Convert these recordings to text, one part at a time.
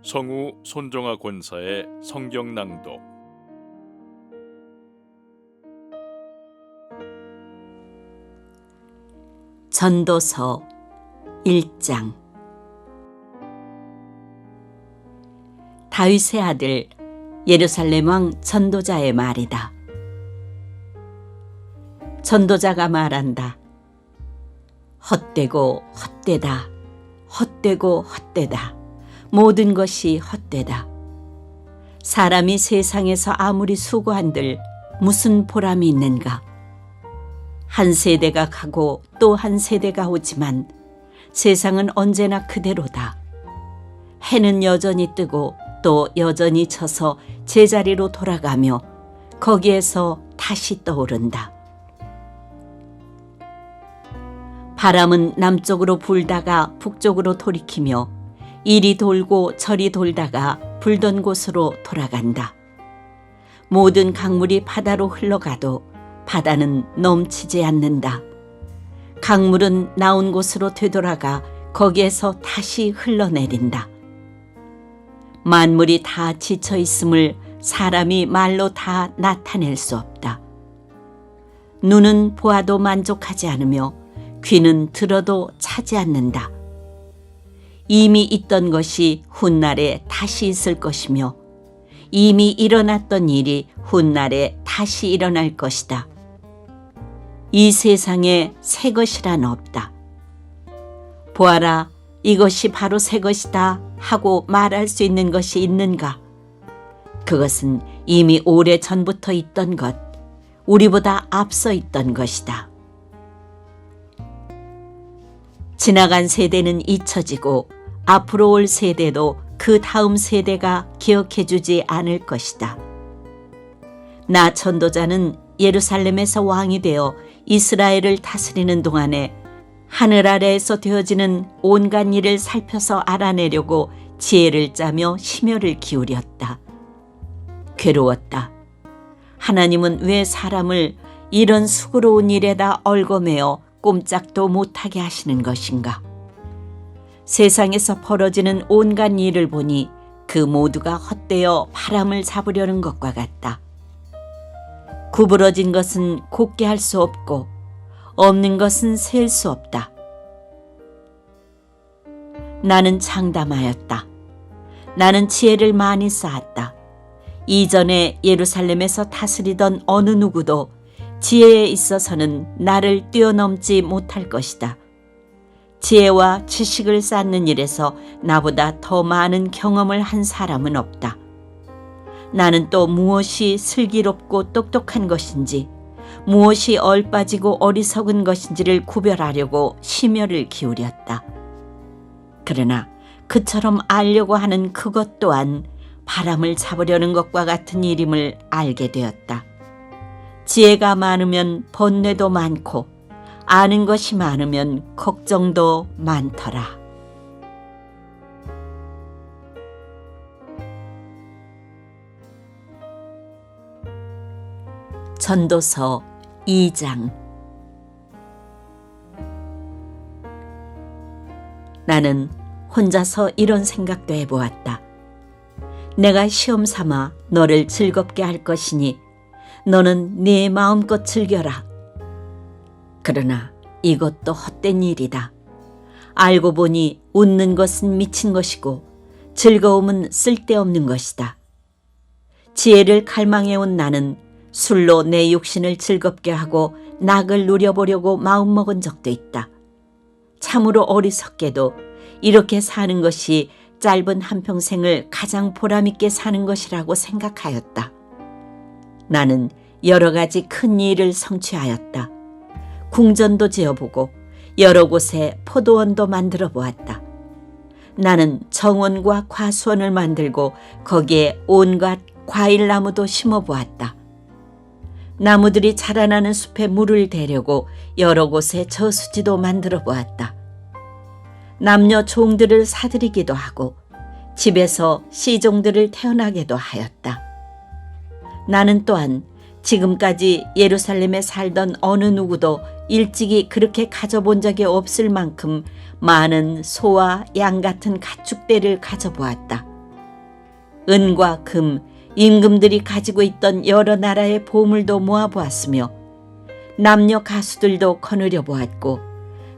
성우 손정아 권사의 성경 낭독. 전도서 1장. 다윗의 아들 예루살렘 왕 전도자의 말이다. 전도자가 말한다. 헛되고 헛되다. 헛되고 헛되다. 모든 것이 헛되다. 사람이 세상에서 아무리 수고한들 무슨 보람이 있는가? 한 세대가 가고 또 한 세대가 오지만 세상은 언제나 그대로다. 해는 여전히 뜨고 또 여전히 져서 제자리로 돌아가며 거기에서 다시 떠오른다. 바람은 남쪽으로 불다가 북쪽으로 돌이키며 이리 돌고 저리 돌다가 불던 곳으로 돌아간다. 모든 강물이 바다로 흘러가도 바다는 넘치지 않는다. 강물은 나온 곳으로 되돌아가 거기에서 다시 흘러내린다. 만물이 다 지쳐 있음을 사람이 말로 다 나타낼 수 없다. 눈은 보아도 만족하지 않으며 귀는 들어도 차지 않는다. 이미 있던 것이 훗날에 다시 있을 것이며 이미 일어났던 일이 훗날에 다시 일어날 것이다. 이 세상에 새 것이란 없다. 보아라, 이것이 바로 새 것이다 하고 말할 수 있는 것이 있는가? 그것은 이미 오래 전부터 있던 것, 우리보다 앞서 있던 것이다. 지나간 세대는 잊혀지고 앞으로 올 세대도 그 다음 세대가 기억해주지 않을 것이다. 나 전도자는 예루살렘에서 왕이 되어 이스라엘을 다스리는 동안에 하늘 아래에서 되어지는 온갖 일을 살펴서 알아내려고 지혜를 짜며 심혈을 기울였다. 괴로웠다. 하나님은 왜 사람을 이런 수고로운 일에다 얽어매어 꼼짝도 못하게 하시는 것인가? 세상에서 벌어지는 온갖 일을 보니 그 모두가 헛되어 바람을 잡으려는 것과 같다. 구부러진 것은 곧게 할 수 없고 없는 것은 셀 수 없다. 나는 장담하였다. 나는 지혜를 많이 쌓았다. 이전에 예루살렘에서 다스리던 어느 누구도 지혜에 있어서는 나를 뛰어넘지 못할 것이다. 지혜와 지식을 쌓는 일에서 나보다 더 많은 경험을 한 사람은 없다. 나는 또 무엇이 슬기롭고 똑똑한 것인지, 무엇이 얼빠지고 어리석은 것인지를 구별하려고 심혈을 기울였다. 그러나 그처럼 알려고 하는 그것 또한 바람을 잡으려는 것과 같은 일임을 알게 되었다. 지혜가 많으면 번뇌도 많고 아는 것이 많으면 걱정도 많더라. 전도서 2장. 나는 혼자서 이런 생각도 해보았다. 내가 시험 삼아 너를 즐겁게 할 것이니 너는 네 마음껏 즐겨라. 그러나 이것도 헛된 일이다. 알고 보니 웃는 것은 미친 것이고 즐거움은 쓸데없는 것이다. 지혜를 갈망해온 나는 술로 내 육신을 즐겁게 하고 낙을 누려보려고 마음먹은 적도 있다. 참으로 어리석게도 이렇게 사는 것이 짧은 한평생을 가장 보람있게 사는 것이라고 생각하였다. 나는 여러 가지 큰 일을 성취하였다. 궁전도 지어보고 여러 곳에 포도원도 만들어 보았다. 나는 정원과 과수원을 만들고 거기에 온갖 과일나무도 심어보았다. 나무들이 자라나는 숲에 물을 대려고 여러 곳에 저수지도 만들어 보았다. 남녀 종들을 사들이기도 하고 집에서 시종들을 태어나게도 하였다. 나는 또한 지금까지 예루살렘에 살던 어느 누구도 일찍이 그렇게 가져본 적이 없을 만큼 많은 소와 양 같은 가축대를 가져보았다. 은과 금, 임금들이 가지고 있던 여러 나라의 보물도 모아보았으며 남녀 가수들도 거느려 보았고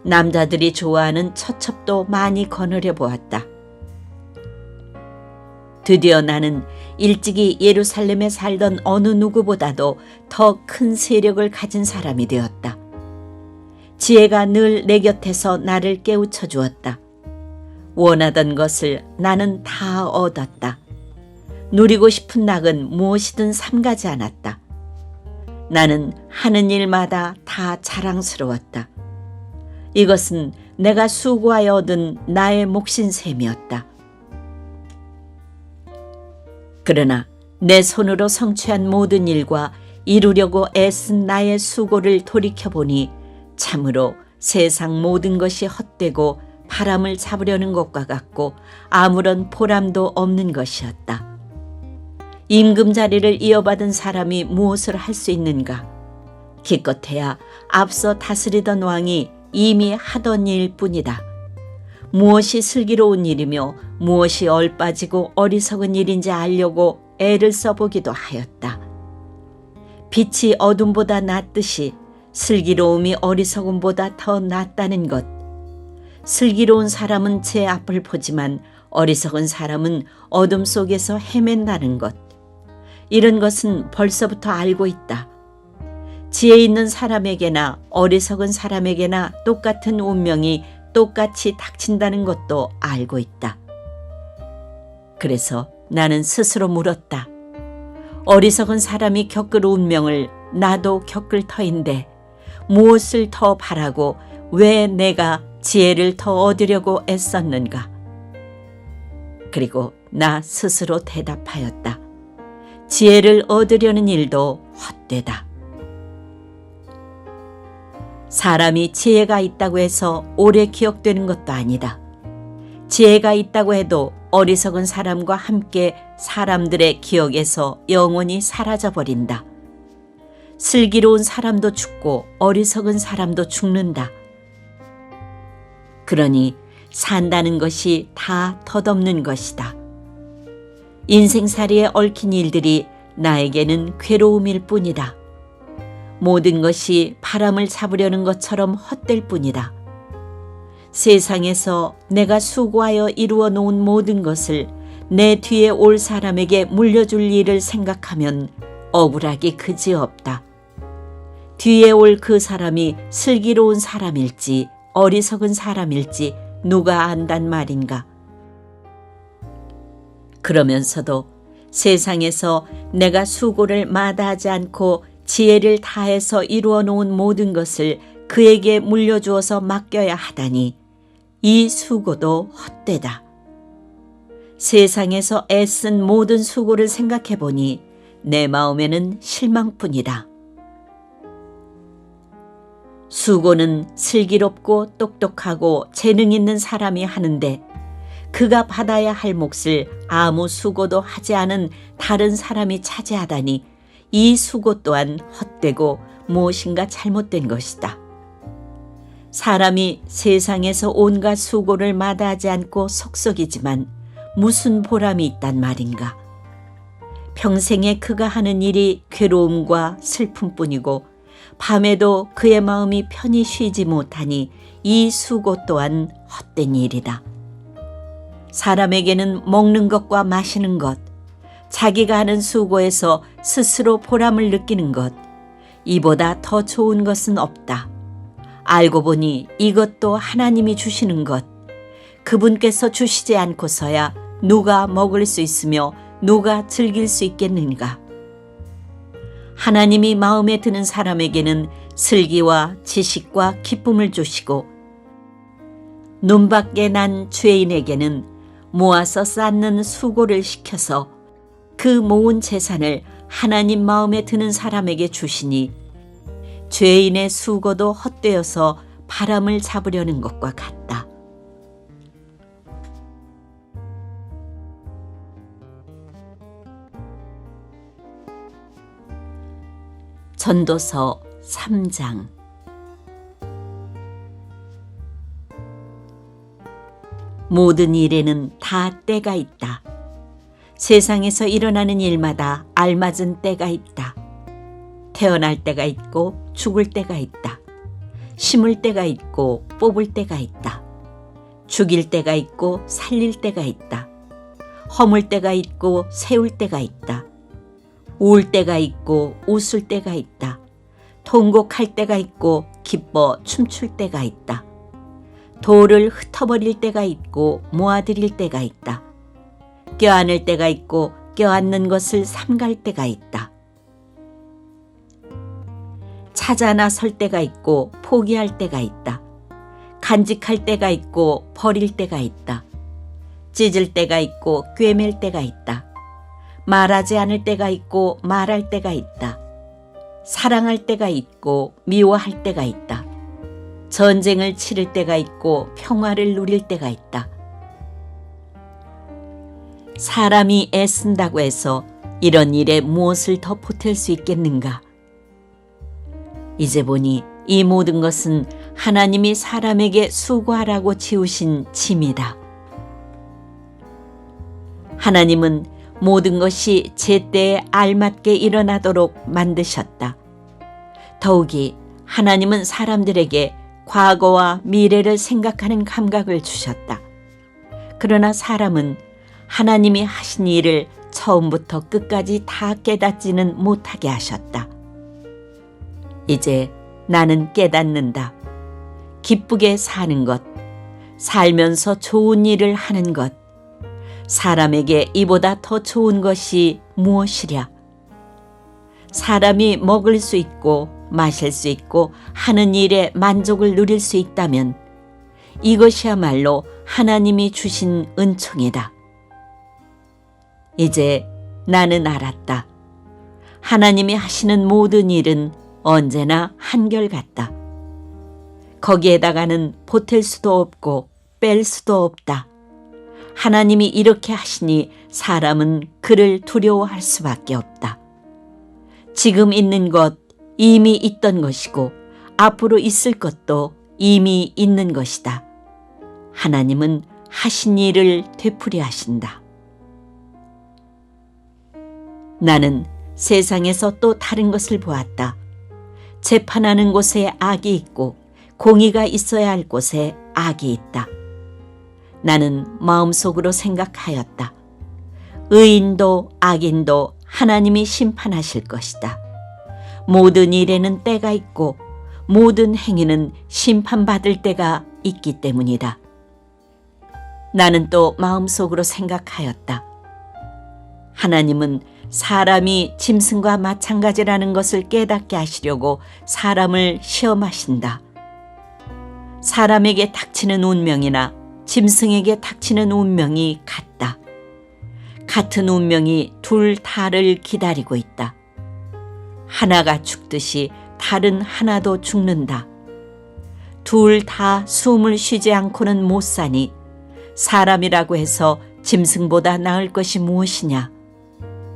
남자들이 좋아하는 처첩도 많이 거느려 보았다. 드디어 나는 일찍이 예루살렘에 살던 어느 누구보다도 더 큰 세력을 가진 사람이 되었다. 지혜가 늘 내 곁에서 나를 깨우쳐 주었다. 원하던 것을 나는 다 얻었다. 누리고 싶은 낙은 무엇이든 삼가지 않았다. 나는 하는 일마다 다 자랑스러웠다. 이것은 내가 수고하여 얻은 나의 몫인 셈이었다. 그러나 내 손으로 성취한 모든 일과 이루려고 애쓴 나의 수고를 돌이켜보니 참으로 세상 모든 것이 헛되고 바람을 잡으려는 것과 같고 아무런 보람도 없는 것이었다. 임금 자리를 이어받은 사람이 무엇을 할 수 있는가? 기껏해야 앞서 다스리던 왕이 이미 하던 일뿐이다. 무엇이 슬기로운 일이며 무엇이 얼빠지고 어리석은 일인지 알려고 애를 써보기도 하였다. 빛이 어둠보다 낫듯이 슬기로움이 어리석음보다 더 낫다는 것. 슬기로운 사람은 제 앞을 보지만 어리석은 사람은 어둠 속에서 헤맨다는 것. 이런 것은 벌써부터 알고 있다. 지혜 있는 사람에게나 어리석은 사람에게나 똑같은 운명이 똑같이 닥친다는 것도 알고 있다. 그래서 나는 스스로 물었다. 어리석은 사람이 겪을 운명을 나도 겪을 터인데 무엇을 더 바라고 왜 내가 지혜를 더 얻으려고 애썼는가? 그리고 나 스스로 대답하였다. 지혜를 얻으려는 일도 헛되다. 사람이 지혜가 있다고 해서 오래 기억되는 것도 아니다. 지혜가 있다고 해도 어리석은 사람과 함께 사람들의 기억에서 영원히 사라져버린다. 슬기로운 사람도 죽고 어리석은 사람도 죽는다. 그러니 산다는 것이 다 덧없는 것이다. 인생살이에 얽힌 일들이 나에게는 괴로움일 뿐이다. 모든 것이 바람을 잡으려는 것처럼 헛될 뿐이다. 세상에서 내가 수고하여 이루어 놓은 모든 것을 내 뒤에 올 사람에게 물려줄 일을 생각하면 억울하기 그지없다. 뒤에 올 그 사람이 슬기로운 사람일지 어리석은 사람일지 누가 안단 말인가. 그러면서도 세상에서 내가 수고를 마다하지 않고 지혜를 다해서 이루어 놓은 모든 것을 그에게 물려주어서 맡겨야 하다니 이 수고도 헛되다. 세상에서 애쓴 모든 수고를 생각해 보니 내 마음에는 실망뿐이다. 수고는 슬기롭고 똑똑하고 재능 있는 사람이 하는데 그가 받아야 할 몫을 아무 수고도 하지 않은 다른 사람이 차지하다니 이 수고 또한 헛되고 무엇인가 잘못된 것이다. 사람이 세상에서 온갖 수고를 마다하지 않고 속썩이지만 무슨 보람이 있단 말인가. 평생에 그가 하는 일이 괴로움과 슬픔뿐이고 밤에도 그의 마음이 편히 쉬지 못하니 이 수고 또한 헛된 일이다. 사람에게는 먹는 것과 마시는 것, 자기가 하는 수고에서 스스로 보람을 느끼는 것, 이보다 더 좋은 것은 없다. 알고 보니 이것도 하나님이 주시는 것, 그분께서 주시지 않고서야 누가 먹을 수 있으며 누가 즐길 수 있겠는가. 하나님이 마음에 드는 사람에게는 슬기와 지식과 기쁨을 주시고 눈밖에 난 죄인에게는 모아서 쌓는 수고를 시켜서 그 모은 재산을 하나님 마음에 드는 사람에게 주시니 죄인의 수고도 헛되어서 바람을 잡으려는 것과 같다. 전도서 3장. 모든 일에는 다 때가 있다. 세상에서 일어나는 일마다 알맞은 때가 있다. 태어날 때가 있고 죽을 때가 있다. 심을 때가 있고 뽑을 때가 있다. 죽일 때가 있고 살릴 때가 있다. 허물 때가 있고 세울 때가 있다. 울 때가 있고 웃을 때가 있다. 통곡할 때가 있고 기뻐 춤출 때가 있다. 돌을 흩어버릴 때가 있고 모아들일 때가 있다. 껴안을 때가 있고 껴안는 것을 삼갈 때가 있다. 찾아 나설 때가 있고 포기할 때가 있다. 간직할 때가 있고 버릴 때가 있다. 찢을 때가 있고 꿰맬 때가 있다. 말하지 않을 때가 있고 말할 때가 있다. 사랑할 때가 있고 미워할 때가 있다. 전쟁을 치를 때가 있고 평화를 누릴 때가 있다. 사람이 애쓴다고 해서 이런 일에 무엇을 더 보탤 수 있겠는가? 이제 보니 이 모든 것은 하나님이 사람에게 수고하라고 지으신 짐이다. 하나님은 모든 것이 제때에 알맞게 일어나도록 만드셨다. 더욱이 하나님은 사람들에게 과거와 미래를 생각하는 감각을 주셨다. 그러나 사람은 하나님이 하신 일을 처음부터 끝까지 다 깨닫지는 못하게 하셨다. 이제 나는 깨닫는다. 기쁘게 사는 것, 살면서 좋은 일을 하는 것, 사람에게 이보다 더 좋은 것이 무엇이랴? 사람이 먹을 수 있고 마실 수 있고 하는 일에 만족을 누릴 수 있다면 이것이야말로 하나님이 주신 은총이다. 이제 나는 알았다. 하나님이 하시는 모든 일은 언제나 한결같다. 거기에다가는 보탤 수도 없고 뺄 수도 없다. 하나님이 이렇게 하시니 사람은 그를 두려워할 수밖에 없다. 지금 있는 것 이미 있던 것이고 앞으로 있을 것도 이미 있는 것이다. 하나님은 하신 일을 되풀이 하신다. 나는 세상에서 또 다른 것을 보았다. 재판하는 곳에 악이 있고 공의가 있어야 할 곳에 악이 있다. 나는 마음속으로 생각하였다. 의인도 악인도 하나님이 심판하실 것이다. 모든 일에는 때가 있고 모든 행위는 심판받을 때가 있기 때문이다. 나는 또 마음속으로 생각하였다. 하나님은 사람이 짐승과 마찬가지라는 것을 깨닫게 하시려고 사람을 시험하신다. 사람에게 닥치는 운명이나 짐승에게 닥치는 운명이 같다. 같은 운명이 둘 다를 기다리고 있다. 하나가 죽듯이 다른 하나도 죽는다. 둘 다 숨을 쉬지 않고는 못 사니 사람이라고 해서 짐승보다 나을 것이 무엇이냐?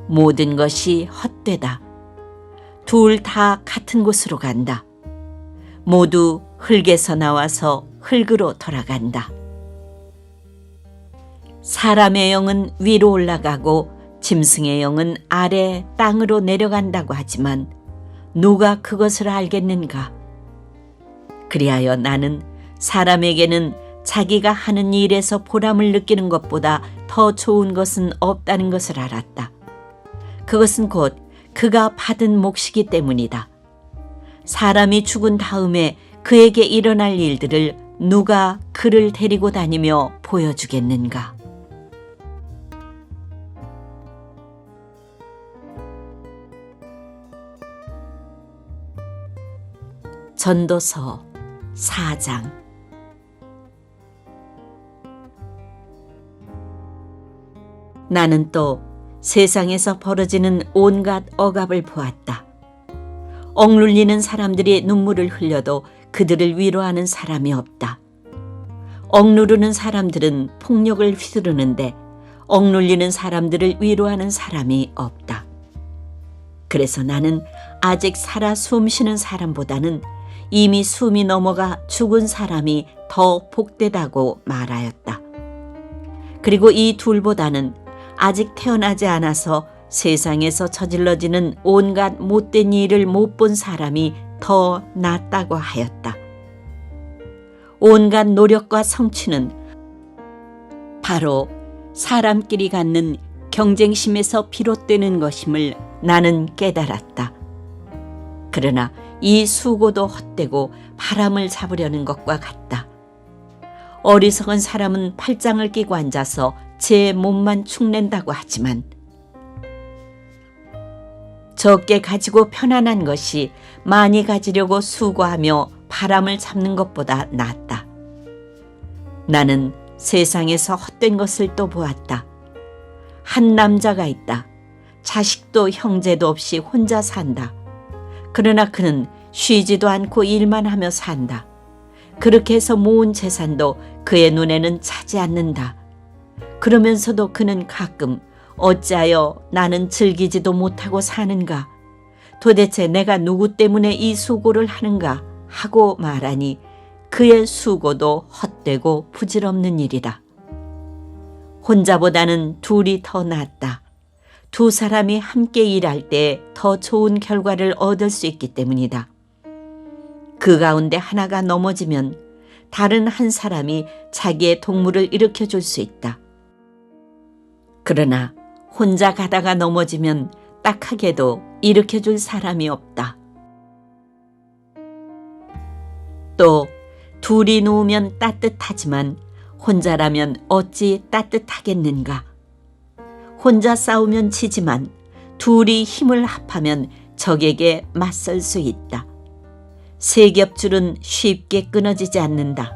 모든 것이 헛되다. 둘 다 같은 곳으로 간다. 모두 흙에서 나와서 흙으로 돌아간다. 사람의 영은 위로 올라가고 짐승의 영은 아래 땅으로 내려간다고 하지만 누가 그것을 알겠는가? 그리하여 나는 사람에게는 자기가 하는 일에서 보람을 느끼는 것보다 더 좋은 것은 없다는 것을 알았다. 그것은 곧 그가 받은 몫이기 때문이다. 사람이 죽은 다음에 그에게 일어날 일들을 누가 그를 데리고 다니며 보여주겠는가? 전도서 4장. 나는 또 세상에서 벌어지는 온갖 억압을 보았다. 억눌리는 사람들이 눈물을 흘려도 그들을 위로하는 사람이 없다. 억누르는 사람들은 폭력을 휘두르는데 억눌리는 사람들을 위로하는 사람이 없다. 그래서 나는 아직 살아 숨쉬는 사람보다는 이미 숨이 넘어가 죽은 사람이 더 복되다고 말하였다. 그리고 이 둘보다는 아직 태어나지 않아서 세상에서 저질러지는 온갖 못된 일을 못 본 사람이 더 낫다고 하였다. 온갖 노력과 성취는 바로 사람끼리 갖는 경쟁심에서 비롯되는 것임을 나는 깨달았다. 그러나 이 수고도 헛되고 바람을 잡으려는 것과 같다. 어리석은 사람은 팔짱을 끼고 앉아서 제 몸만 축낸다고 하지만 적게 가지고 편안한 것이 많이 가지려고 수고하며 바람을 잡는 것보다 낫다. 나는 세상에서 헛된 것을 또 보았다. 한 남자가 있다. 자식도 형제도 없이 혼자 산다. 그러나 그는 쉬지도 않고 일만 하며 산다. 그렇게 해서 모은 재산도 그의 눈에는 차지 않는다. 그러면서도 그는 가끔 어찌하여 나는 즐기지도 못하고 사는가? 도대체 내가 누구 때문에 이 수고를 하는가? 하고 말하니 그의 수고도 헛되고 부질없는 일이다. 혼자보다는 둘이 더 낫다. 두 사람이 함께 일할 때 더 좋은 결과를 얻을 수 있기 때문이다. 그 가운데 하나가 넘어지면 다른 한 사람이 자기의 동무를 일으켜 줄 수 있다. 그러나 혼자 가다가 넘어지면 딱하게도 일으켜 줄 사람이 없다. 또 둘이 누우면 따뜻하지만 혼자라면 어찌 따뜻하겠는가. 혼자 싸우면 지지만 둘이 힘을 합하면 적에게 맞설 수 있다. 세 겹줄은 쉽게 끊어지지 않는다.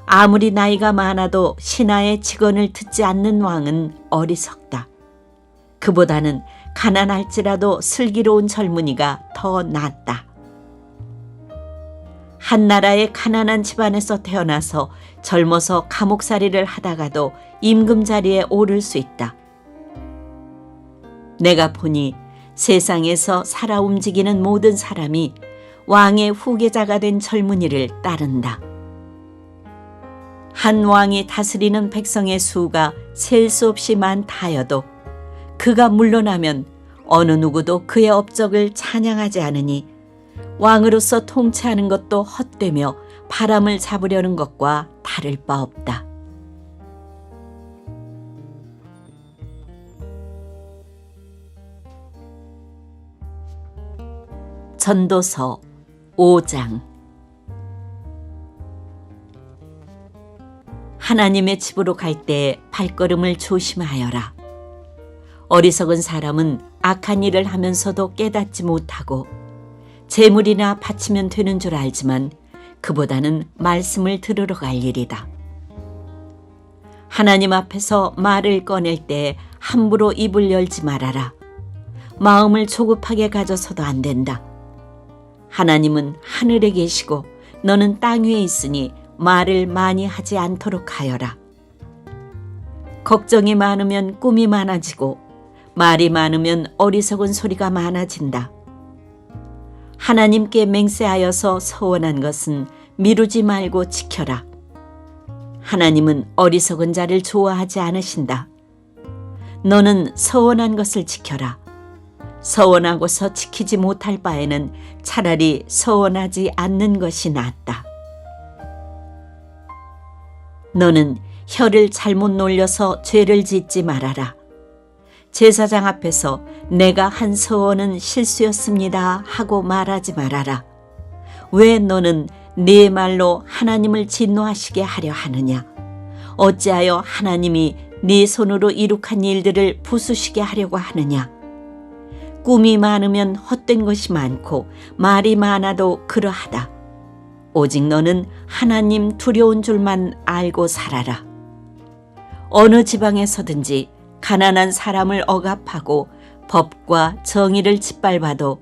아무리 나이가 많아도 신하의 직언을 듣지 않는 왕은 어리석다. 그보다는 가난할지라도 슬기로운 젊은이가 더 낫다. 한 나라의 가난한 집안에서 태어나서 젊어서 감옥살이를 하다가도 임금 자리에 오를 수 있다. 내가 보니 세상에서 살아 움직이는 모든 사람이 왕의 후계자가 된 젊은이를 따른다. 한 왕이 다스리는 백성의 수가 셀 수 없이 많다여도 그가 물러나면 어느 누구도 그의 업적을 찬양하지 않으니 왕으로서 통치하는 것도 헛되며 바람을 잡으려는 것과 다를 바 없다. 전도서 5장. 하나님의 집으로 갈 때 발걸음을 조심하여라. 어리석은 사람은 악한 일을 하면서도 깨닫지 못하고 재물이나 바치면 되는 줄 알지만 그보다는 말씀을 들으러 갈 일이다. 하나님 앞에서 말을 꺼낼 때 함부로 입을 열지 말아라. 마음을 조급하게 가져서도 안 된다. 하나님은 하늘에 계시고 너는 땅 위에 있으니 말을 많이 하지 않도록 하여라. 걱정이 많으면 꿈이 많아지고 말이 많으면 어리석은 소리가 많아진다. 하나님께 맹세하여서 서원한 것은 미루지 말고 지켜라. 하나님은 어리석은 자를 좋아하지 않으신다. 너는 서원한 것을 지켜라. 서원하고서 지키지 못할 바에는 차라리 서원하지 않는 것이 낫다. 너는 혀를 잘못 놀려서 죄를 짓지 말아라. 제사장 앞에서 내가 한 서원은 실수였습니다 하고 말하지 말아라. 왜 너는 네 말로 하나님을 진노하시게 하려 하느냐? 어찌하여 하나님이 네 손으로 이룩한 일들을 부수시게 하려고 하느냐? 꿈이 많으면 헛된 것이 많고 말이 많아도 그러하다. 오직 너는 하나님 두려운 줄만 알고 살아라. 어느 지방에서든지 가난한 사람을 억압하고 법과 정의를 짓밟아도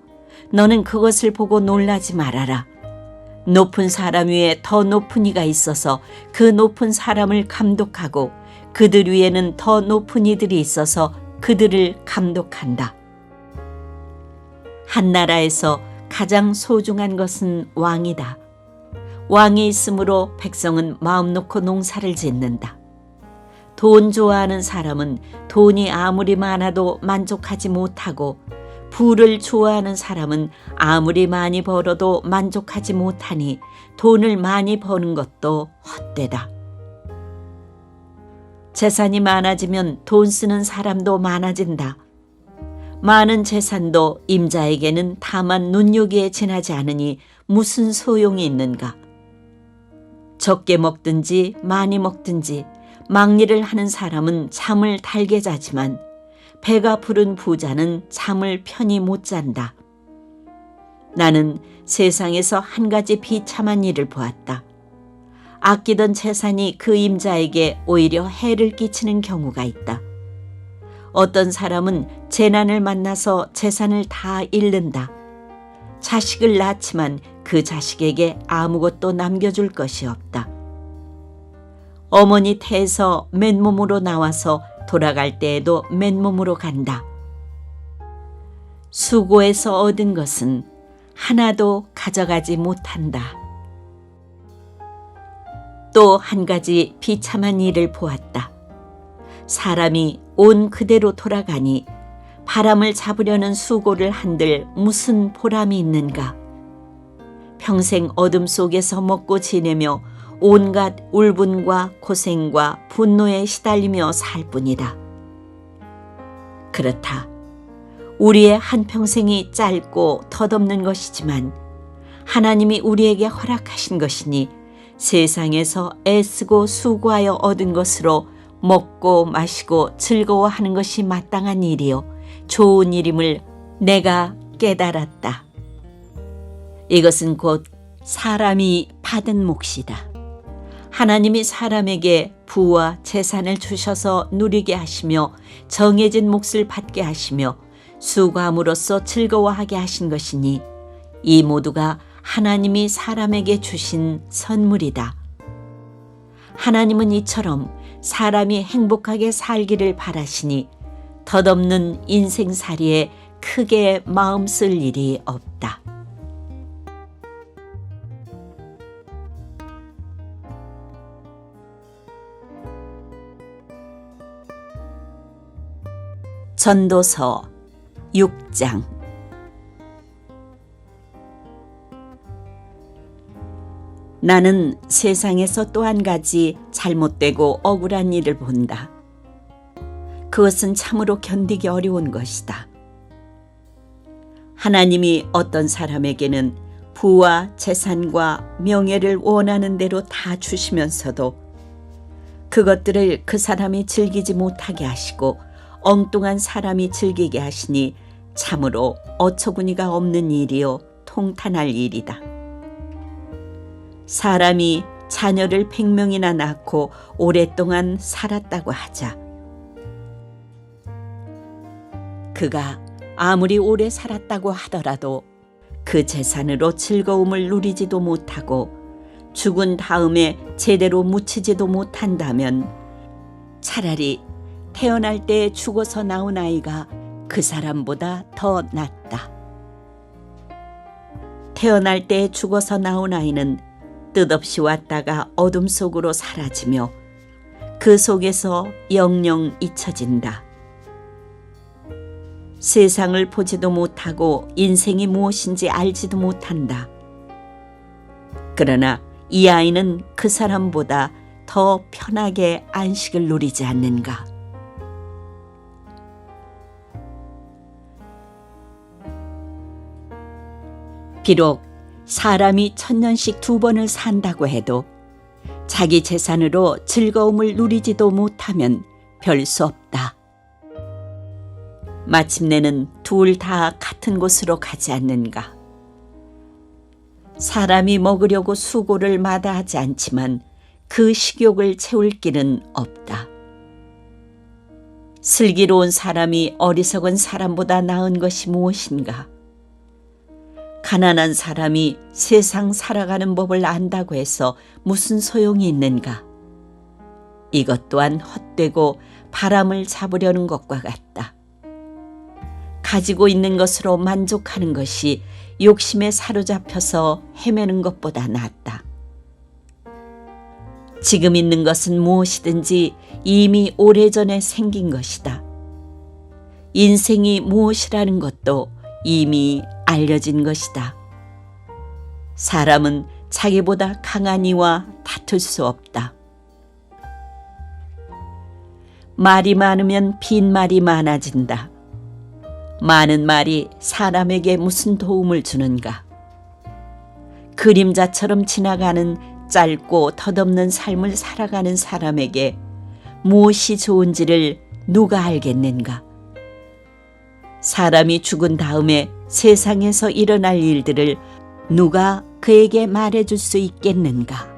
너는 그것을 보고 놀라지 말아라. 높은 사람 위에 더 높은 이가 있어서 그 높은 사람을 감독하고 그들 위에는 더 높은 이들이 있어서 그들을 감독한다. 한 나라에서 가장 소중한 것은 왕이다. 왕이 있으므로 백성은 마음 놓고 농사를 짓는다. 돈 좋아하는 사람은 돈이 아무리 많아도 만족하지 못하고 부를 좋아하는 사람은 아무리 많이 벌어도 만족하지 못하니 돈을 많이 버는 것도 헛되다. 재산이 많아지면 돈 쓰는 사람도 많아진다. 많은 재산도 임자에게는 다만 눈요기에 지나지 않으니 무슨 소용이 있는가. 적게 먹든지 많이 먹든지 막리를 하는 사람은 잠을 달게 자지만 배가 부른 부자는 잠을 편히 못 잔다. 나는 세상에서 한 가지 비참한 일을 보았다. 아끼던 재산이 그 임자에게 오히려 해를 끼치는 경우가 있다. 어떤 사람은 재난을 만나서 재산을 다 잃는다. 자식을 낳지만 그 자식에게 아무것도 남겨줄 것이 없다. 어머니 태에서 맨몸으로 나와서 돌아갈 때에도 맨몸으로 간다. 수고해서 얻은 것은 하나도 가져가지 못한다. 또 한 가지 비참한 일을 보았다. 사람이 온 그대로 돌아가니 바람을 잡으려는 수고를 한들 무슨 보람이 있는가. 평생 어둠 속에서 먹고 지내며 온갖 울분과 고생과 분노에 시달리며 살 뿐이다. 그렇다. 우리의 한평생이 짧고 덧없는 것이지만 하나님이 우리에게 허락하신 것이니 세상에서 애쓰고 수고하여 얻은 것으로 먹고 마시고 즐거워하는 것이 마땅한 일이요 좋은 일임을 내가 깨달았다. 이것은 곧 사람이 받은 몫이다. 하나님이 사람에게 부와 재산을 주셔서 누리게 하시며 정해진 몫을 받게 하시며 수고함으로써 즐거워하게 하신 것이니 이 모두가 하나님이 사람에게 주신 선물이다. 하나님은 이처럼 사람이 행복하게 살기를 바라시니 덧없는 인생살이에 크게 마음 쓸 일이 없다. 전도서 6장. 나는 세상에서 또 한 가지 잘못되고 억울한 일을 본다. 그것은 참으로 견디기 어려운 것이다. 하나님이 어떤 사람에게는 부와 재산과 명예를 원하는 대로 다 주시면서도 그것들을 그 사람이 즐기지 못하게 하시고 엉뚱한 사람이 즐기게 하시니 참으로 어처구니가 없는 일이요 통탄할 일이다. 사람이 자녀를 100명이나 낳고 오랫동안 살았다고 하자. 그가 아무리 오래 살았다고 하더라도 그 재산으로 즐거움을 누리지도 못하고 죽은 다음에 제대로 묻히지도 못한다면 차라리 태어날 때 죽어서 나온 아이가 그 사람보다 더 낫다. 태어날 때 죽어서 나온 아이는 뜻없이 왔다가 어둠 속으로 사라지며 그 속에서 영영 잊혀진다. 세상을 보지도 못하고 인생이 무엇인지 알지도 못한다. 그러나 이 아이는 그 사람보다 더 편하게 안식을 누리지 않는가. 비록 사람이 1000년씩 2번을 산다고 해도 자기 재산으로 즐거움을 누리지도 못하면 별 수 없다. 마침내는 둘 다 같은 곳으로 가지 않는가. 사람이 먹으려고 수고를 마다하지 않지만 그 식욕을 채울 길은 없다. 슬기로운 사람이 어리석은 사람보다 나은 것이 무엇인가. 가난한 사람이 세상 살아가는 법을 안다고 해서 무슨 소용이 있는가. 이것 또한 헛되고 바람을 잡으려는 것과 같다. 가지고 있는 것으로 만족하는 것이 욕심에 사로잡혀서 헤매는 것보다 낫다. 지금 있는 것은 무엇이든지 이미 오래전에 생긴 것이다. 인생이 무엇이라는 것도 이미 알려진 것이다. 사람은 자기보다 강한 이와 다툴 수 없다. 말이 많으면 빈말이 많아진다. 많은 말이 사람에게 무슨 도움을 주는가? 그림자처럼 지나가는 짧고 덧없는 삶을 살아가는 사람에게 무엇이 좋은지를 누가 알겠는가? 사람이 죽은 다음에 세상에서 일어날 일들을 누가 그에게 말해줄 수 있겠는가?